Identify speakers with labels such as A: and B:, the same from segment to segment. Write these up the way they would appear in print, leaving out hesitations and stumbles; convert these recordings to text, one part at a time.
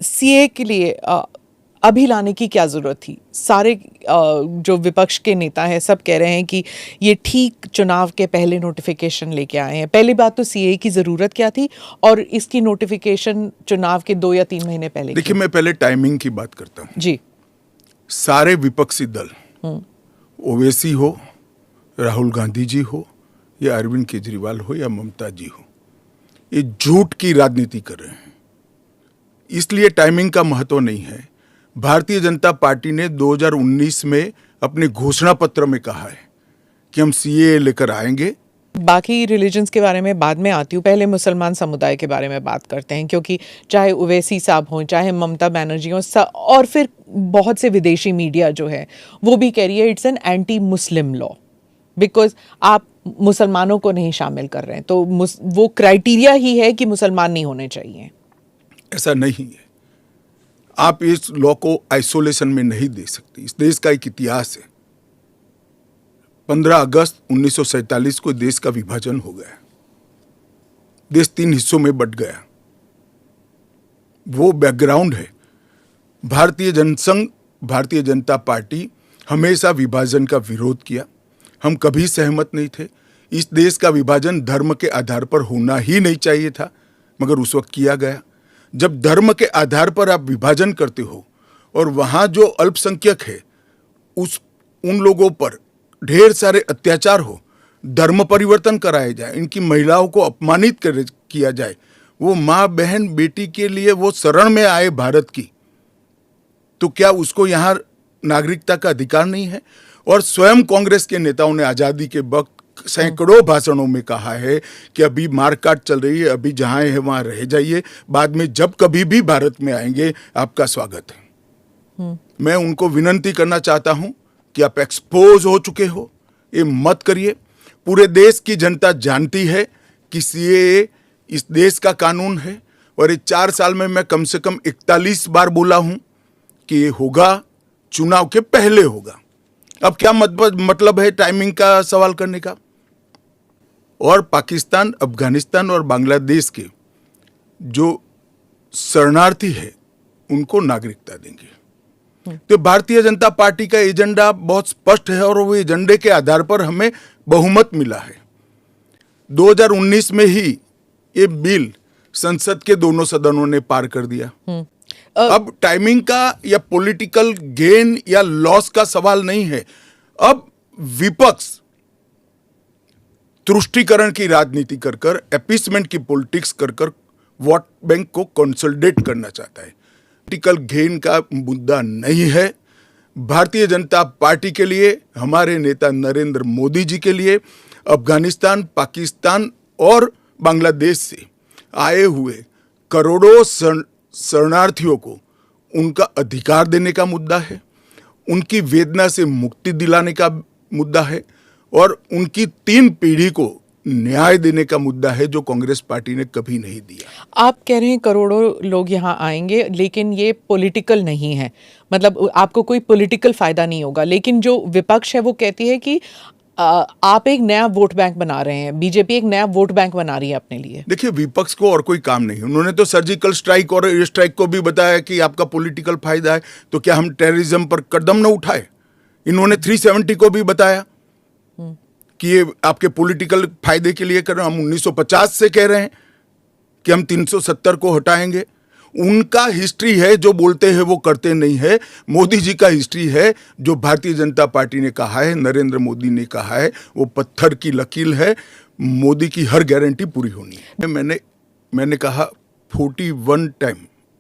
A: CA के लिए अभी लाने की क्या जरूरत थी? सारे जो विपक्ष के नेता हैं सब कह रहे हैं कि ये ठीक चुनाव के पहले नोटिफिकेशन लेके आए हैं। पहली बात तो सीए की जरूरत क्या थी और इसकी नोटिफिकेशन चुनाव के 2 या 3 महीने पहले?
B: देखिए, मैं पहले टाइमिंग की बात करता हूँ
A: जी।
B: सारे विपक्षी दल, ओवैसी हो, राहुल गांधी जी हो या अरविंद केजरीवाल हो या ममता जी हो, ये झूठ की राजनीति कर रहे हैं। इसलिए टाइमिंग का महत्व नहीं है। भारतीय जनता पार्टी ने 2019 में अपने घोषणा पत्र में कहा है कि हम सीए लेकर आएंगे।
A: बाकी रिलीजन्स के बारे में बाद में आती हूँ, पहले मुसलमान समुदाय के बारे में बात करते हैं, क्योंकि चाहे ओवैसी साहब हों, चाहे ममता बनर्जी हों, और फिर बहुत से विदेशी मीडिया जो है वो भी कह रही है it's an anti Muslim law, because आप मुसलमानों को नहीं शामिल कर रहे हैं, तो वो क्राइटेरिया ही है कि मुसलमान नहीं होने चाहिए।
B: ऐसा नहीं है। आप इस लॉ को आइसोलेशन में नहीं दे सकते। इस देश का एक इतिहास है। 15 अगस्त 1947 को देश का विभाजन हो गया। देश 3 हिस्सों में बंट गया। वो बैकग्राउंड है। भारतीय जनसंघ, भारतीय जनता पार्टी हमेशा विभाजन का विरोध किया। हम कभी सहमत नहीं थे। इस देश का विभाजन धर्म के आधार पर होना ही नहीं चाहिए था, मगर उस वक्त किया गया। जब धर्म के आधार पर आप विभाजन करते हो और वहां जो अल्पसंख्यक है उन लोगों पर ढेर सारे अत्याचार हो, धर्म परिवर्तन कराए जाए, इनकी महिलाओं को अपमानित किया जाए, वो माँ बहन बेटी के लिए वो शरण में आए भारत की, तो क्या उसको यहाँ नागरिकता का अधिकार नहीं है? और स्वयं कांग्रेस के नेताओं ने आजादी के वक्त सैकड़ों भाषणों में कहा है कि अभी मारकाट चल रही है, अभी जहां है वहां रह जाइए, बाद में जब कभी भी भारत में आएंगे आपका स्वागत है। मैं उनको विनंती करना चाहता हूं कि आप एक्सपोज हो चुके हो, ये मत करिए। पूरे देश की जनता जानती है कि सीएए इस देश का कानून है, और ये 4 साल में मैं कम से कम 41 बार बोला हूं कि ये होगा, चुनाव के पहले होगा। अब क्या मतलब है टाइमिंग का सवाल करने का? और पाकिस्तान, अफगानिस्तान और बांग्लादेश के जो शरणार्थी है उनको नागरिकता देंगे। तो भारतीय जनता पार्टी का एजेंडा बहुत स्पष्ट है और वो एजेंडे के आधार पर हमें बहुमत मिला है। 2019 में ही ये बिल संसद के दोनों सदनों ने पार कर दिया। अब टाइमिंग का या पॉलिटिकल गेन या लॉस का सवाल नहीं है। अब विपक्ष तुष्टीकरण की राजनीति कर एपीसमेंट की पॉलिटिक्स कर वोट बैंक को कंसोलिडेट करना चाहता है। पॉलिटिकल गेन का मुद्दा नहीं है। भारतीय जनता पार्टी के लिए, हमारे नेता नरेंद्र मोदी जी के लिए, अफगानिस्तान, पाकिस्तान और बांग्लादेश से आए हुए करोड़ों शरणार्थियों को उनका अधिकार देने का मुद्दा है, उनकी वेदना से मुक्ति दिलाने का मुद्दा है, और उनकी 3 पीढ़ी को न्याय देने का मुद्दा है, जो कांग्रेस पार्टी ने कभी नहीं दिया। आप
A: कह रहे हैं करोड़ों लोग यहाँ आएंगे, लेकिन ये पॉलिटिकल नहीं है, मतलब आपको कोई पॉलिटिकल फायदा नहीं होगा। लेकिन जो विपक्ष है वो कहती है कि आप एक नया वोट बैंक बना रहे हैं, बीजेपी एक नया वोट बैंक बना रही है अपने लिए।
B: देखिए, विपक्ष को और कोई काम नहीं। उन्होंने तो सर्जिकल स्ट्राइक और एयर स्ट्राइक को भी बताया कि आपका पॉलिटिकल फायदा है, तो क्या हम टेररिज्म पर कदम न उठाए? इन्होंने 370 को भी बताया कि ये आपके पॉलिटिकल फायदे के लिए कर रहे हैं। हम 1950 से कह रहे हैं कि हम 370 को हटाएंगे। उनका हिस्ट्री है, जो बोलते हैं वो करते नहीं है। मोदी जी का हिस्ट्री है, जो भारतीय जनता पार्टी ने कहा है, नरेंद्र मोदी ने कहा है, वो पत्थर की लकीर है। मोदी की हर गारंटी पूरी होनी है। मैंने कहा 41 टाइम,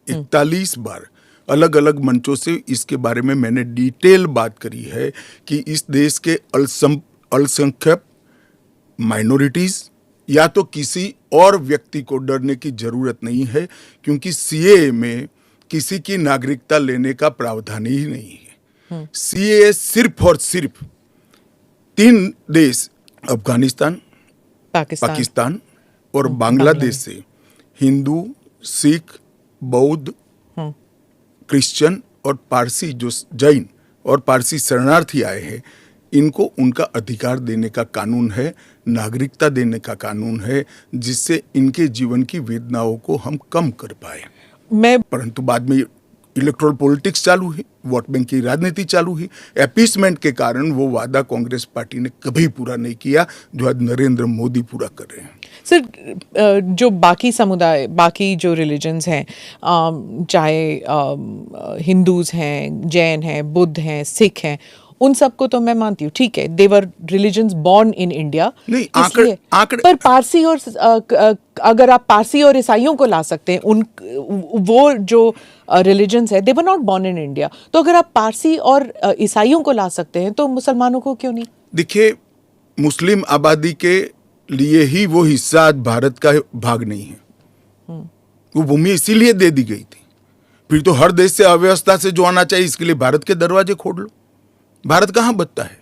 B: 41 बार अलग अलग मंचों से इसके बारे में मैंने डिटेल बात करी है कि इस देश के अल्पसंख्यक माइनॉरिटीज या तो किसी और व्यक्ति को डरने की जरूरत नहीं है, क्योंकि सीएए में किसी की नागरिकता लेने का प्रावधान ही नहीं है। सीएए सिर्फ और सिर्फ 3 देश, अफगानिस्तान, पाकिस्तान और बांग्लादेश से हिंदू, सिख, बौद्ध, क्रिश्चियन और पारसी, जो जैन और पारसी शरणार्थी आए हैं, इनको उनका अधिकार देने का कानून है, नागरिकता देने का कानून है, जिससे इनके जीवन की वेदनाओं को हम कम कर पाए।
A: मैं
B: परंतु बाद में इलेक्टोरल पॉलिटिक्स चालू हुई, वोट बैंक की राजनीति चालू हुई। अपीसमेंट के कारण वो वादा कांग्रेस पार्टी ने कभी पूरा नहीं किया जो आज नरेंद्र मोदी पूरा कर रहे हैं।
A: सर, जो बाकी समुदाय, बाकी जो रिलीजन्स हैं, चाहे हिंदूज हैं, जैन हैं, बुद्ध हैं, सिख हैं, उन सबको तो मैं मानती हूँ, ठीक है, देवर रिलीजन्स बॉर्न इन इंडिया।
B: नहीं, आंकड़े
A: पर पारसी और अगर आप पारसी और ईसाइयों को ला सकते हैं, उन वो जो रिलीजन्स है, they were not born in India, तो अगर आप पारसी और ईसाइयों को ला सकते हैं तो मुसलमानों को क्यों नहीं?
B: देखिए, मुस्लिम आबादी के लिए ही वो हिस्सा आज भारत का भाग नहीं है। वो भूमि इसीलिए दे दी गई थी। फिर तो हर देश से अव्यवस्था से जो आना चाहिए, इसके लिए भारत के दरवाजे खोल लो। भारत कहां बचता है?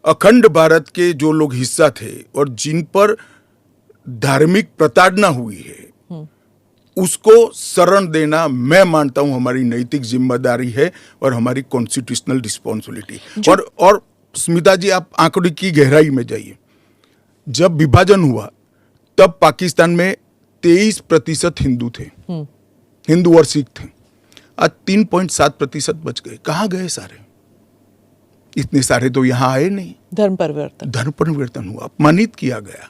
B: अखंड भारत के जो लोग हिस्सा थे और जिन पर धार्मिक प्रताड़ना हुई है, उसको शरण देना मैं मानता हूं हमारी नैतिक जिम्मेदारी है और हमारी कॉन्स्टिट्यूशनल रिस्पॉन्सिबिलिटी। और स्मिता जी, आप आंकड़े की गहराई में जाइए। जब विभाजन हुआ तब पाकिस्तान में 23% हिंदू थे, हिंदू और सिख थे। आज 3.7% बच गए। कहां गए सारे? इतने सारे तो यहां आए नहीं।
A: धर्म परिवर्तन
B: हुआ, अपमानित किया गया,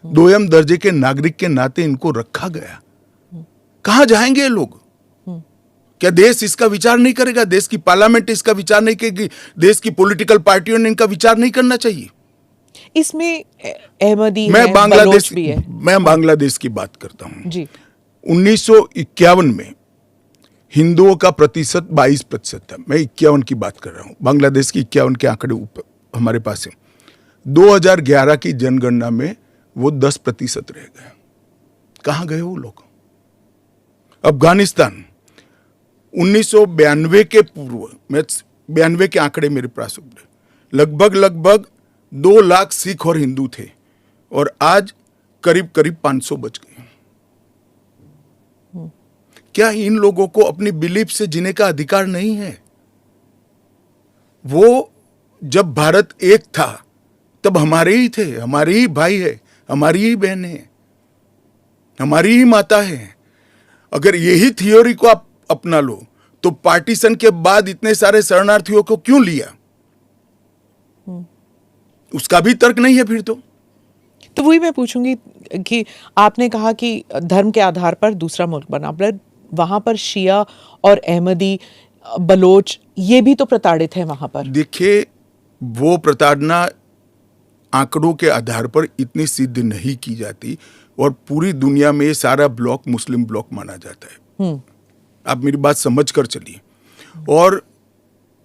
B: दोयम दर्जे के नागरिक के नाते इनको रखा गया। कहां जाएंगे ये लोग? क्या देश इसका विचार नहीं करेगा? देश की पार्लियामेंट इसका विचार नहीं करेगी? देश की पॉलिटिकल पार्टियों ने इनका विचार नहीं करना चाहिए?
A: इसमें अहमदी
B: मैं
A: है,
B: बांग्लादेश
A: बलोच भी है।
B: मैं बांग्लादेश की बात करता हूं
A: जी।
B: 1951 में हिंदुओं का प्रतिशत 22% था। मैं 51 की बात कर रहा हूं। बांग्लादेश की 51 के आंकड़े ऊपर हमारे पास है। 2011 की जनगणना में वो 10% रह गए। कहां गए वो लोग? अफगानिस्तान 1992 के पूर्व, मैं 92 के आंकड़े मेरे पास लगभग 2 लाख सिख और हिंदू थे और आज करीब 500 बच गए। क्या इन लोगों को अपनी बिलीफ से जीने का अधिकार नहीं है? वो जब भारत एक था तब हमारे ही थे, हमारे ही भाई है, हमारी ही बहनें हैं, हमारी ही माता है। अगर यही थ्योरी को आप अपना लो तो पार्टीशन के बाद इतने सारे शरणार्थियों को क्यों लिया? उसका भी तर्क नहीं है फिर तो
A: वही मैं पूछूंगी कि आपने कहा कि धर्म के आधार पर दूसरा मुल्क बना, पर वहां पर शिया और अहमदी, बलोच, ये भी तो प्रताड़ित है वहां पर।
B: देखिए, वो प्रताड़ना आंकड़ों के आधार पर इतनी सिद्ध नहीं की जाती और पूरी दुनिया में सारा ब्लॉक मुस्लिम ब्लॉक माना जाता है। आप मेरी बात समझ कर चलिए। और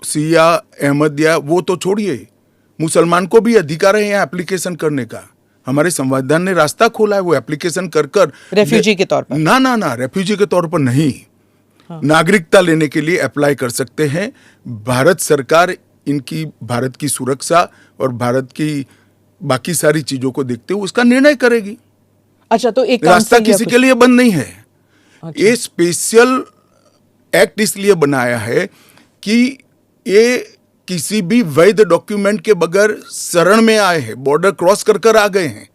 B: शिया, अहमदिया वो तो छोड़िए, मुसलमान को भी अधिकार है यहाँ एप्लीकेशन करने का। हमारे संविधान ने रास्ता खोला है, वो एप्लीकेशन कर
A: रेफ्यूजी के तौर पर
B: ना रेफ्यूजी के तौर पर नहीं, नागरिकता लेने के लिए अप्लाई कर सकते हैं। भारत सरकार इनकी भारत की सुरक्षा और भारत की बाकी सारी चीजों को देखते हुए उसका निर्णय करेगी।
A: अच्छा, तो एक
B: रास्ता किसी के लिए बंद नहीं है।
A: अच्छा।
B: ये स्पेशल एक्ट इसलिए बनाया है कि ये किसी भी वैध डॉक्यूमेंट के बगैर शरण में आए हैं, बॉर्डर क्रॉस कर आ गए हैं।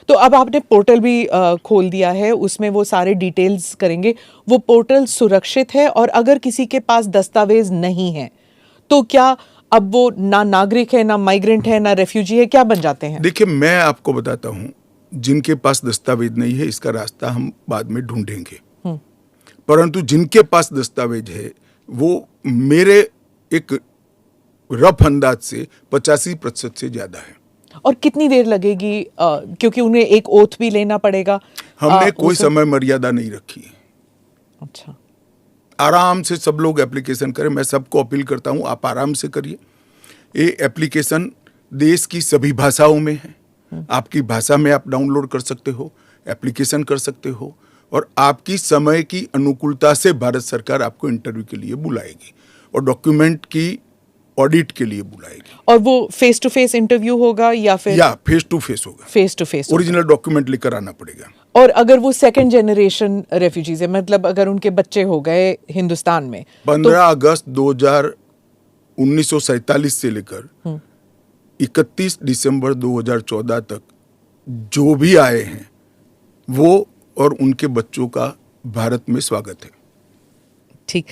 A: तो अब आपने पोर्टल भी खोल दिया है, उसमें वो सारे डिटेल्स करेंगे। वो पोर्टल सुरक्षित है और अगर किसी के पास दस्तावेज नहीं है तो क्या अब वो ना नागरिक है, ना माइग्रेंट है, ना रेफ्यूजी है, क्या बन जाते हैं?
B: देखिए, मैं आपको बताता हूं, जिनके पास दस्तावेज नहीं है इसका रास्ता हम बाद में ढूंढेंगे, परंतु जिनके पास दस्तावेज है वो मेरे एक रफ अंदाज से 85% से ज्यादा है।
A: और कितनी देर लगेगी, क्योंकि उन्हें एक ओथ भी लेना पड़ेगा?
B: हमने कोई समय मर्यादा नहीं रखी है।
A: अच्छा,
B: आराम से सब लोग एप्लीकेशन करें। मैं सबको अपील करता हूं, आप आराम से करिए। ये एप्लीकेशन देश की सभी भाषाओं में है। आपकी भाषा में आप डाउनलोड कर सकते हो, एप्लीकेशन कर सकते हो और आपकी समय की अनुकूलता से भारत सरकार आपको इंटरव्यू के लिए बुलाएगी और डॉक्यूमेंट की ऑडिट के लिए बुलाएगी।
A: और वो फेस टू फेस इंटरव्यू होगा या फिर
B: फेस टू फेस होगा?
A: Face to face.
B: Original document लेकर आना पड़ेगा।
A: और अगर वो सेकंड जनरेशन रेफ्यूजीज है, मतलब अगर उनके बच्चे हो गए हिंदुस्तान में,
B: 15 अगस्त 1947 से लेकर 31 दिसंबर 2014 तक जो भी आए हैं वो और उनके बच्चों का भारत में स्वागत है।
A: ठीक।